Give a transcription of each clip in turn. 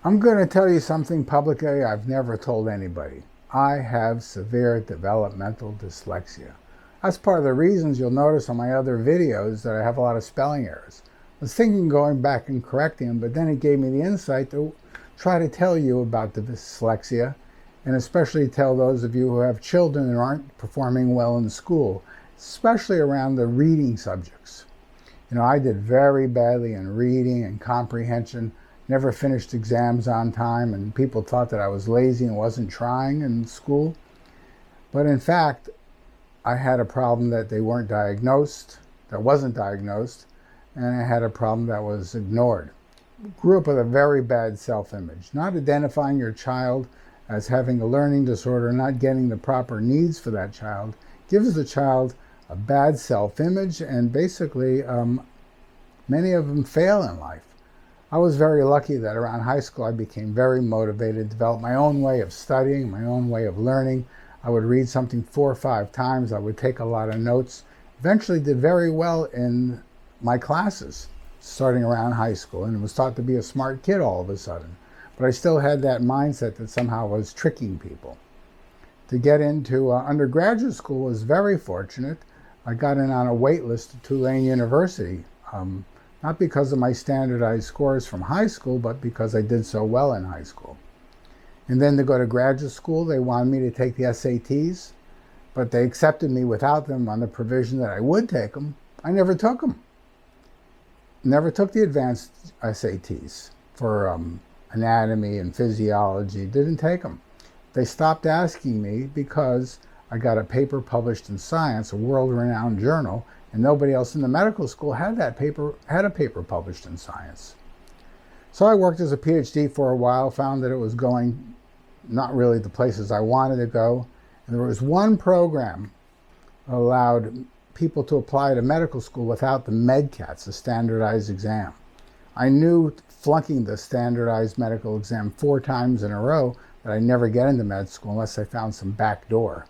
I'm going to tell you something publicly I've never told anybody. I have severe developmental dyslexia. That's part of the reasons you'll notice on my other videos that I have a lot of spelling errors. I was thinking going back and correcting them, but then it gave me the insight to try to tell you about the dyslexia, and especially tell those of you who have children who aren't performing well in school, especially around the reading subjects. You know, I did very badly in reading and comprehension, never finished exams on time, and people thought that I was lazy and wasn't trying in school. But in fact, I had a problem that they weren't diagnosed, that wasn't diagnosed, and I had a problem that was ignored. Grew up with a very bad self-image. Not identifying your child as having a learning disorder, not getting the proper needs for that child, gives the child a bad self-image, and basically many of them fail in life. I was very lucky that around high school I became very motivated, developed my own way of studying, my own way of learning. I would read something 4 or 5 times. I would take a lot of notes. Eventually did very well in my classes starting around high school, and was thought to be a smart kid all of a sudden. But I still had that mindset that somehow I was tricking people. To get into undergraduate school was very fortunate. I got in on a wait list at Tulane University, not because of my standardized scores from high school, but because I did so well in high school. And then to go to graduate school, they wanted me to take the SATs, but they accepted me without them on the provision that I would take them. I never took them. Never took the advanced SATs for anatomy and physiology. Didn't take them. They stopped asking me because I got a paper published in Science, a world-renowned journal, and nobody else in the medical school had a paper published in Science. So I worked as a PhD for a while, found that it was going not really the places I wanted to go. And there was one program that allowed people to apply to medical school without the MedCats, the standardized exam. I knew flunking the standardized medical exam 4 times in a row that I'd never get into med school unless I found some back door.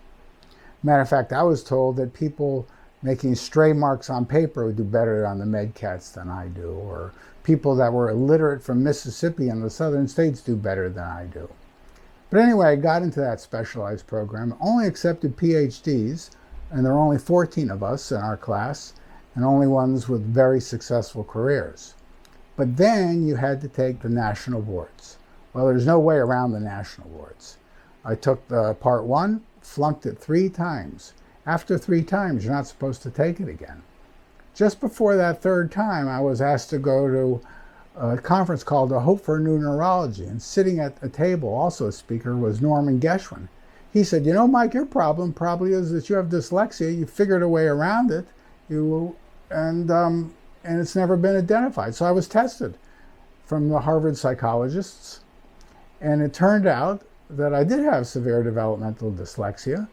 Matter of fact, I was told that people making stray marks on paper would do better on the MedCats than I do, or people that were illiterate from Mississippi and the southern states do better than I do. But anyway, I got into that specialized program, only accepted PhDs, and there were only 14 of us in our class, and only ones with very successful careers. But then you had to take the national boards. Well, there's no way around the national boards. I took the part 1, flunked it 3 times. After 3 times, you're not supposed to take it again. Just before that 3rd time, I was asked to go to a conference called the Hope for New Neurology, and sitting at a table, also a speaker, was Norman Geschwin. He said, you know, Mike, your problem probably is that you have dyslexia. You figured a way around it, and it's never been identified. So I was tested from the Harvard psychologists, and it turned out that I did have severe developmental dyslexia.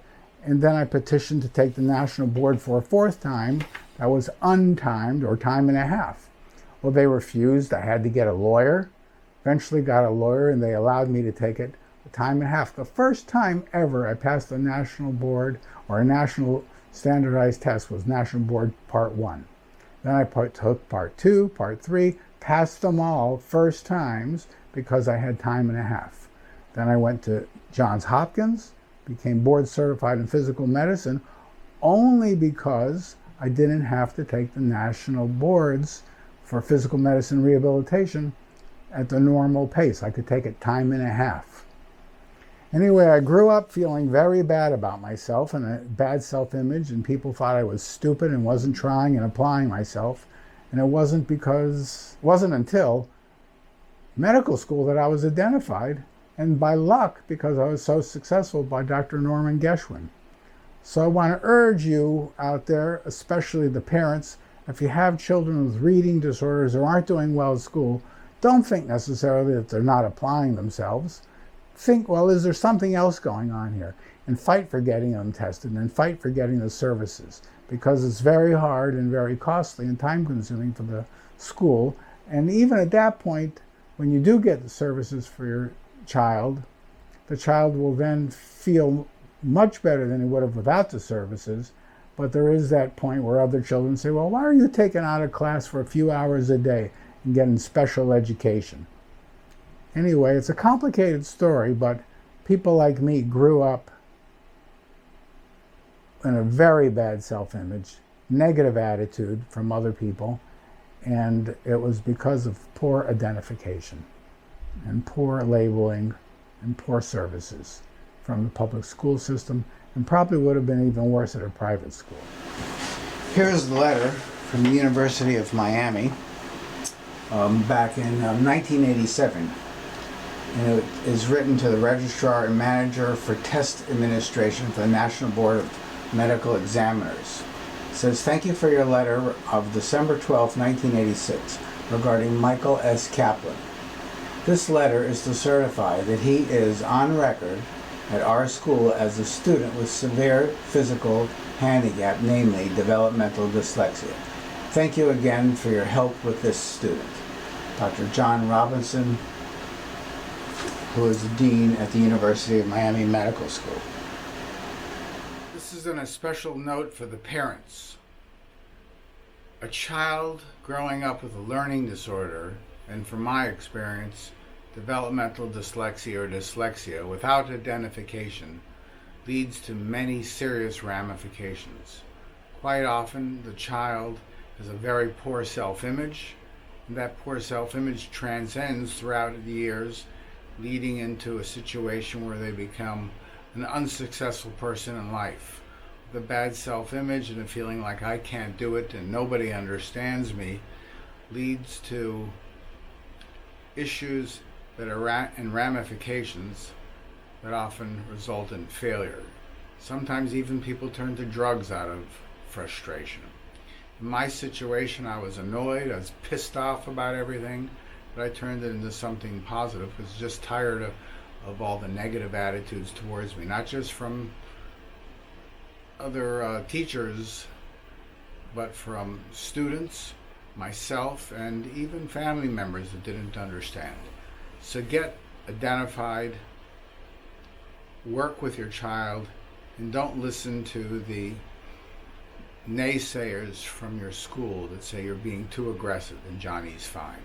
And then I petitioned to take the national board for a 4th time. That was untimed, or time and a half. Well, they refused. I had to get a lawyer. Eventually got a lawyer, and they allowed me to take it a time and a half. The first time ever I passed a national board or a national standardized test was national board part 1. Then I took part 2, part 3, passed them all first times because I had time and a half. Then I went to Johns Hopkins, became board certified in physical medicine only because I didn't have to take the national boards for physical medicine rehabilitation at the normal pace. I could take it time and a half. Anyway, I grew up feeling very bad about myself and a bad self-image, and people thought I was stupid and wasn't trying and applying myself. And it wasn't until medical school that I was identified, and by luck, because I was so successful, by Dr. Norman Geschwin. So I want to urge you out there, especially the parents, if you have children with reading disorders or aren't doing well at school, don't think necessarily that they're not applying themselves. Think, well, is there something else going on here? And fight for getting them tested, and fight for getting the services, because it's very hard and very costly and time-consuming for the school. And even at that point, when you do get the services for your child, the child will then feel much better than he would have without the services. But there is that point where other children say, well, why are you taking out of class for a few hours a day and getting special education? Anyway, it's a complicated story, but people like me grew up in a very bad self-image, negative attitude from other people, and it was because of poor identification and poor labeling and poor services from the public school system, and probably would have been even worse at a private school. Here's the letter from the University of Miami back in 1987. And it is written to the Registrar and Manager for Test Administration for the National Board of Medical Examiners. It says, "Thank you for your letter of December 12, 1986, regarding Michael S. Kaplan. This letter is to certify that he is on record at our school as a student with severe physical handicap, namely developmental dyslexia. Thank you again for your help with this student. Dr. John Robinson, who is the Dean at the University of Miami Medical School." This is a special note for the parents. A child growing up with a learning disorder, and from my experience, developmental dyslexia or dyslexia without identification, leads to many serious ramifications. Quite often, the child has a very poor self-image, and that poor self-image transcends throughout the years, leading into a situation where they become an unsuccessful person in life. The bad self-image and a feeling like I can't do it and nobody understands me leads to issues that are in ramifications that often result in failure. Sometimes even people turn to drugs out of frustration. In my situation, I was annoyed, I was pissed off about everything, but I turned it into something positive. I was just tired of all the negative attitudes towards me, not just from other teachers, but from students, myself, and even family members that didn't understand. So get identified, work with your child, and don't listen to the naysayers from your school that say you're being too aggressive and Johnny's fine.